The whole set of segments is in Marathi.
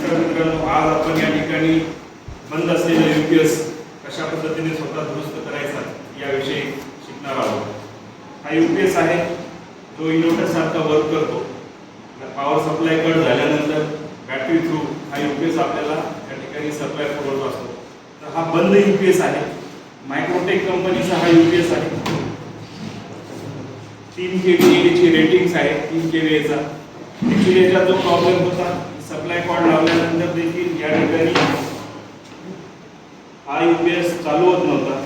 नमस्कार मित्रांनो, आज आपण या ठिकाणी बंद असलेला यूपीएस कशा पद्धतीने स्वतः दुरुस्त करायचा याविषयी शिकणार आहोत. हा यूपीएस आहे जो इन्व्हर्टर सारखा वर्क करतो. पॉवर सप्लाय कट झाल्यानंतर बॅटरी थ्रू हा यूपीएस आपल्याला या ठिकाणी सप्लाय पुरवत असतो. तर हा बंद यूपीएस आहे. मायक्रोटेक कंपनीचा हा यूपीएस आहे. 3 kVA ची रेटिंग्स आहे. 3 kVA चा ऍक्च्युली याचा जो प्रॉब्लेम होता, सप्लाय कॉर्ड लावल्यानंतर देखील या ठिकाणी हा यूपीएस चालू होत नव्हता.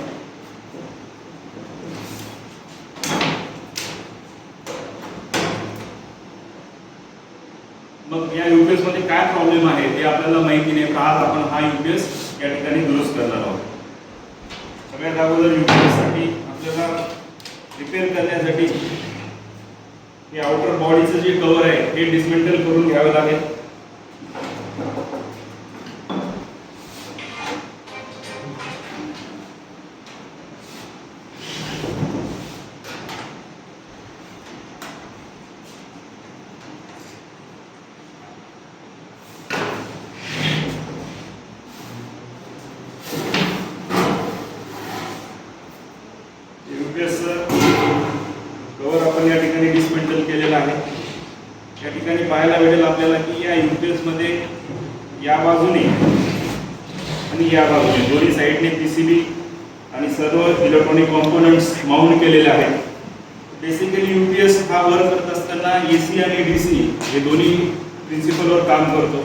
मग या यूपीएस मध्ये काय प्रॉब्लेम आहे ते आपल्याला माहिती नाही. तर आज आपण हा यूपीएस या ठिकाणी दुरुस्त करणार आहोत. सगळ्यात अगोदर यूपीएस साठी आपल्याला रिपेअर करण्यासाठी हे आउटर बॉडीचं जे कव्हर आहे हे डिसमेंटल करून घ्यावे लागेल. यूपीएस कव्हर आपण या ठिकाणी डिसमेंटल केलेला आहे. या ठिकाणी पाहायला भेटेल आपल्याला की या यूपीएस मध्ये या बाजूने आणि या बाजूने दोन्ही साइडने पीसीबी आणि सर्व इलेक्ट्रॉनिक कॉम्पोनंट्स माउंट केलेले आहेत. बेसिकली यूपीएस हा वर्क करत असताना एसी आणि डीसी हे दोन्ही प्रिन्सिपलवर काम करतो.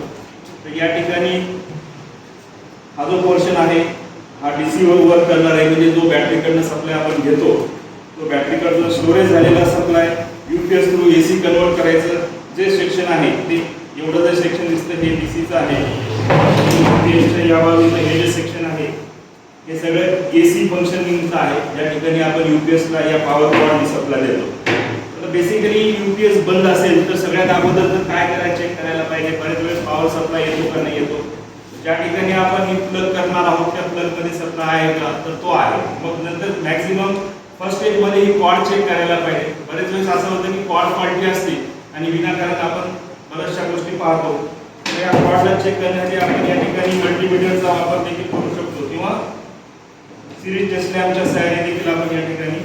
तर या ठिकाणी हा जो पोर्शन आहे हा डीसी वर वर्क करणार आहे. म्हणजे जो बॅटरीकडनं सप्लाय आपण घेतो तो बॅटरीकडनं स्टोरेज झालेला supply UPS through AC convert करायचं जे सेक्शन आहे ते एवढं जे सेक्शन दिसतं हे डीसीचं आहे. यूपीएसच्या या बाजूचं हे जे सेक्शन आहे हे सगळं एसी फंक्शनिंगचं आहे. ज्या ठिकाणी आपण यूपीएसला या पॉवर कॉर्डने सप्लाय देतो. तर बेसिकली यूपीएस बंद असेल तर सगळ्यात अगोदर तर काय करायचं चेक करायला पाहिजे. बरेच वेळेस पॉवर सप्लाय येतो का नाही येतो. ज्या ठिकाणी आपण प्लग करणार आहोत त्या प्लग मध्ये सप्लाय आहे का तर तो आहे. मग नंतर मॅक्झिमम फर्स्ट स्टेज मध्ये ही कॉर्ड चेक करायला पाहिजे. बरेच वेळेस असं होतं की कॉर्ड फॉल्टी असते आणि विनाकारण आपण बऱ्याचशा गोष्टी पाहतो. तर या कॉर्डला चेक करण्यासाठी आपण या ठिकाणी मल्टीमीटरचा वापर देखील करू शकतो किंवा सिरीज लॅम्पच्या सहाय्याने देखील आपण या ठिकाणी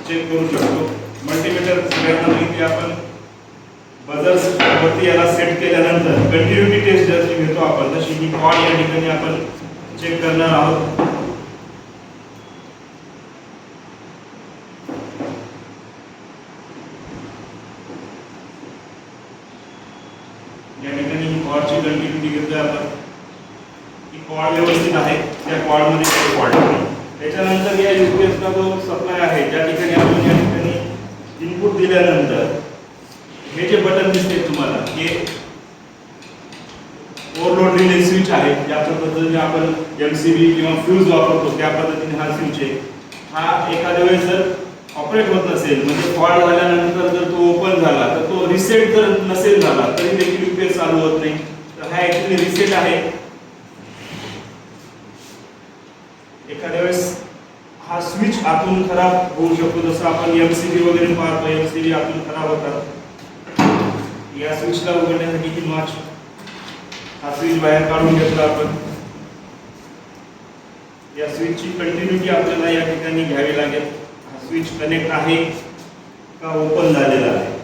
चेक करू शकतो. मल्टीमीटर सगळ्यांना माहिती आपण बजर्स वरती याला सेट केल्यानंतर कंटिन्युटी टेस्ट जशी घेतो आपण तशी ही कॉर्ड या ठिकाणी आपण चेक करणार आहोत. या ठिकाणी ही कॉर्डची कंटिन्युटी घेतोय आपण. ही कॉर्ड व्यवस्थित आहे. त्या कॉर्डमध्ये काही फॉल्ट नाही. त्याच्यानंतर या यूपीएसला जो सप्लाय आहे ज्या ठिकाणी आपण या ठिकाणी इनपुट दिल्यानंतर हे जे बटन दिसते तुम्हाला हे ओव्हरलोड रिले स्विच आहे. ज्या पद्धतीने आपण एमसीबी किंवा फ्यूज वापरतो त्या पद्धतीने हा स्विच आहे. हा एखाद्या वेळेस जर ऑपरेट होत नसेल म्हणजे फॉल्ट झाल्यानंतर जर तो ओपन झाला तर तो रिसेट जर नसेल झाला तरी देखील यूपीएस चालू होत नाही. तर हा ऍक्च्युअली रिसेट आहे. एखाद्या वेळेस हा स्विच आतून खराब होऊ शकतो. जसं आपण एमसीबी वगैरे पाहतो एमसीबी आतून खराब होतात. या स्विचला उघडण्यासाठी ही नॉच हा स्विच बाहेर काढून घेतला आपण. या स्विचची कंटिन्युटी आपल्याला या ठिकाणी घ्यावी लागेल. हा स्विच कनेक्ट आहे का ओपन झालेला आहे.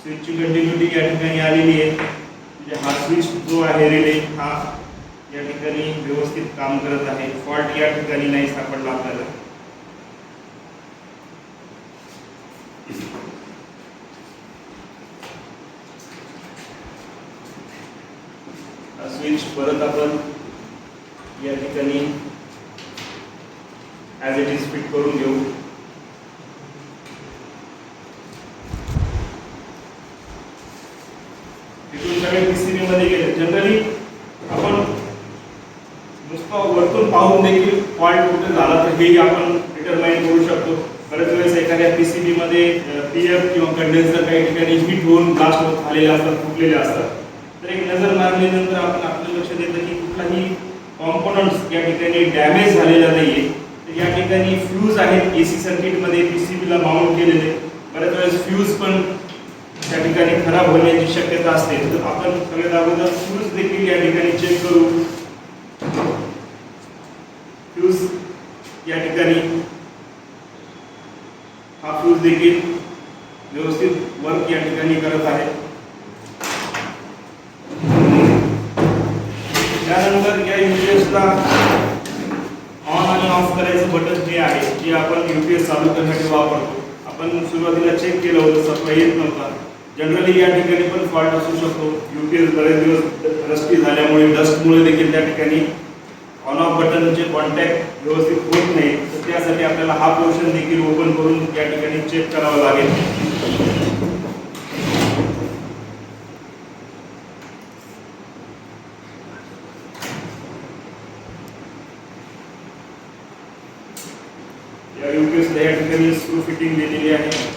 स्विचची कंटिन्युटी या ठिकाणी आलेली आहे. म्हणजे हा स्विच जो आहे रिले हा या ठिकाणी व्यवस्थित काम करत आहे. फॉल्ट या ठिकाणी नाही सापडला आपल्याला. हा स्विच परत आपण या ठिकाणी ॲज इट इज फिट करून घेऊ. तिथून सगळे पीसीबी मध्ये गेले. जनरली आपण नुसतं वरतून पाहून देखील फॉल्ट कुठे झाला तर हेही आपण डिटरमाइन करू शकतो. बरेच वेळेस एखाद्या पीसीबी मध्ये पीएफ किंवा कंडेन्सर काही ठिकाणी हिट होऊन ब्लास्ट होत आलेले असतात, फुटलेले असतात. तर एक नजर मारल्यानंतर आपण आपलं लक्ष देतं की कुठलाही कॉम्पोनंट्स या ठिकाणी डॅमेज झालेला नाहीये. या ठिकाणी फ्यूज आहेत एसी सर्किटमध्ये पीसीबीला माउंट केलेले. बऱ्याच वेळेस फ्यूज पण त्या ठिकाणी खराब होण्याची शक्यता असते. तर आपण सगळ्यात अगोदर फ्यूज देखील या ठिकाणी चेक करू. फ्यूज या ठिकाणी हा फ्यूज देखील व्यवस्थित वर्क या ठिकाणी करत आहे. त्यानंतर या यूपीएसला ऑन आणि ऑफ करायचं बटन जे आहे जे आपण यूपीएस चालू करण्यासाठी वापरतो. आपण सुरुवातीला चेक केलं होतं, सप्लाय येत नव्हता. जनरली या ठिकाणी पण फॉल्ट असू शकतो. यूपीएस बरेच दिवस रस्टी झाल्यामुळे, डस्टमुळे देखील त्या ठिकाणी ऑन ऑफ बटनचे कॉन्टॅक्ट व्यवस्थित होत नाही. तर त्यासाठी आपल्याला हा पोर्शन देखील ओपन करून या ठिकाणी चेक करावा लागेल. या यूपीएसला या ठिकाणी स्क्रू फिटिंग दिलेली आहे.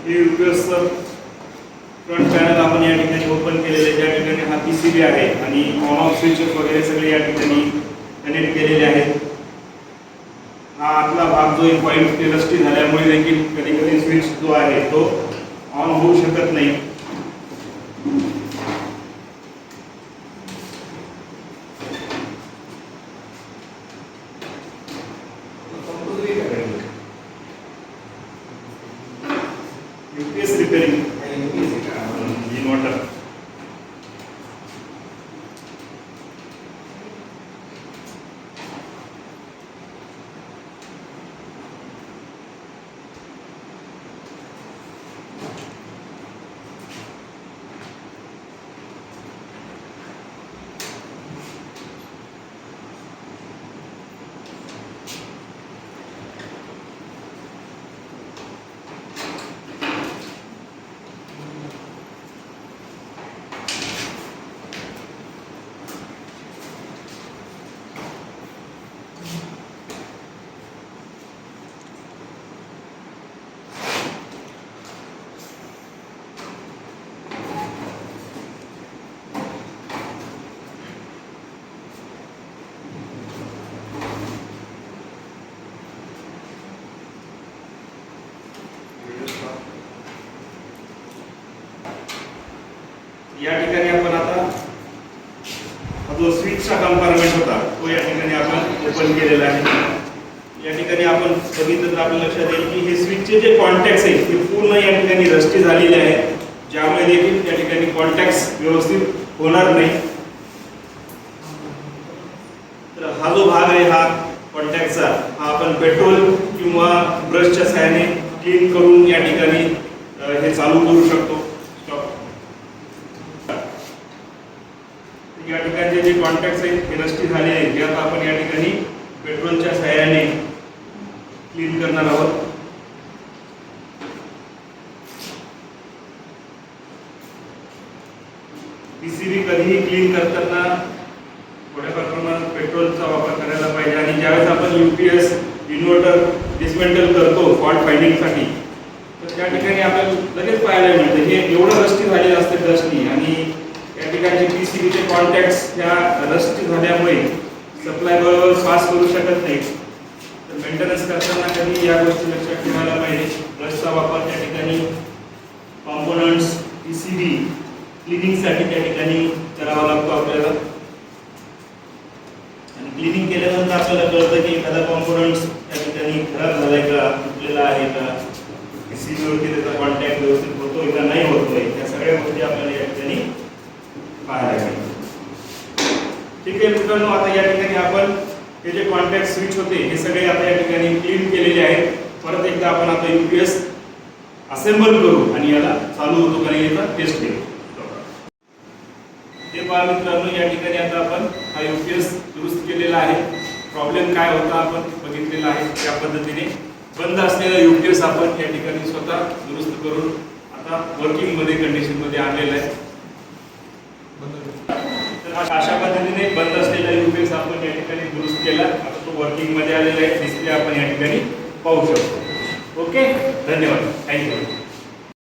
हे यूपीएसचं फ्रंट पॅनल आपण या ठिकाणी ओपन केलेले आहे. ज्या ठिकाणी हा पीसीबी आहे आणि ऑन ऑफ स्विचेस वगैरे सगळे या ठिकाणी कनेक्ट केलेले आहेत. हा आतला भाग जो एक पॉईंट ते रस्टी झाल्यामुळे देखील कधी कधी स्विच जो आहे तो ऑन होऊ शकत नाही. UPS repairing inverter. या ठिकाणी आपण आता हा जो स्विचचा कंपार्टमेंट होता तो या ठिकाणी आपण ओपन केलेला आहे. या ठिकाणी आपण बघितलं तर आपल्या लक्षात येईल की हे स्विचचे जे कॉन्टॅक्ट्स आहेत ते पूर्ण या ठिकाणी रस्टी झालेले आहेत, ज्यामुळे देखील त्या ठिकाणी कॉन्टॅक्ट्स व्यवस्थित होणार नाही. तर हा जो भाग आहे हा कॉन्टॅक्टचा हा आपण पेट्रोल किंवा ब्रशच्या सहाय्याने क्लीन करून या ठिकाणी हे चालू करू शकतो. या ठिकाणचे जे कॉन्टॅक्ट्स आहेत हे रस्टी झाले आहेत, जे आता आपण या ठिकाणी पेट्रोलच्या सहाय्याने क्लीन करणार आहोत. पीसीबी कधीही क्लीन करताना थोड्याफार प्रमाणात पेट्रोलचा वापर करायला पाहिजे. आणि ज्यावेळेस आपण यूपीएस इन्व्हर्टर डिसमेंटल करतो फॉल्ट फाइंडिंगसाठी, तर त्या ठिकाणी आपल्याला लगेच पाहायला मिळतं हे एवढं रस्टी झालेलं असते डस्टनी, आणि या ठिकाणचे पीसीबीचे कॉन्टॅक्ट्स ह्या रस्टी झाल्यामुळे सप्लाय बरोबर पास करू शकत नाही. तर मेंटेनन्स करताना कधी या गोष्टी लक्षात ठेवायला पाहिजे. ब्रशचा वापर त्या ठिकाणी कॉम्पोनंट्स PCB क्लिनिंगसाठी त्या ठिकाणी करावा लागतो आपल्याला. आणि क्लिनिंग केल्यानंतर आपल्याला कळतं की एखादा कॉम्पोनंट त्या ठिकाणी खराब झालाय का, तुटलेला आहे का, PCB वरती त्याचा कॉन्टॅक्ट व्यवस्थित होतोय का नाही होतोय, या सगळ्या गोष्टी आपल्याला या ठिकाणी पाहायला मिळतात. ठीक आहे मित्रांनो, आता या ठिकाणी आपण हे जे कॉन्टॅक्ट स्विच होते हे सगळे आता या ठिकाणी क्लीन केलेले आहेत. परत एकदा आपण आता UPS असेंबल करू आणि याला चालू होतो का नाही याचा टेस्ट घेऊ. हे पहा मित्रांनो, या ठिकाणी आता आपण हा UPS दुरुस्त केलेला आहे. प्रॉब्लेम काय होता आपण बघितलेला आहे. त्या पद्धतीने बंद असलेला UPS आपण या ठिकाणी स्वतः दुरुस्त करून आता वर्किंग मध्ये कंडिशन मध्ये आणलेला आहे. तर अशा पद्धतीने बंद असलेला UPS आपण या ठिकाणी दुरुस्त केला. आता तो वर्किंग मध्ये आलेला आहे. डिस्प्ले आपण या ठिकाणी पाहू शकतो. ओके, धन्यवाद, थँक्यू.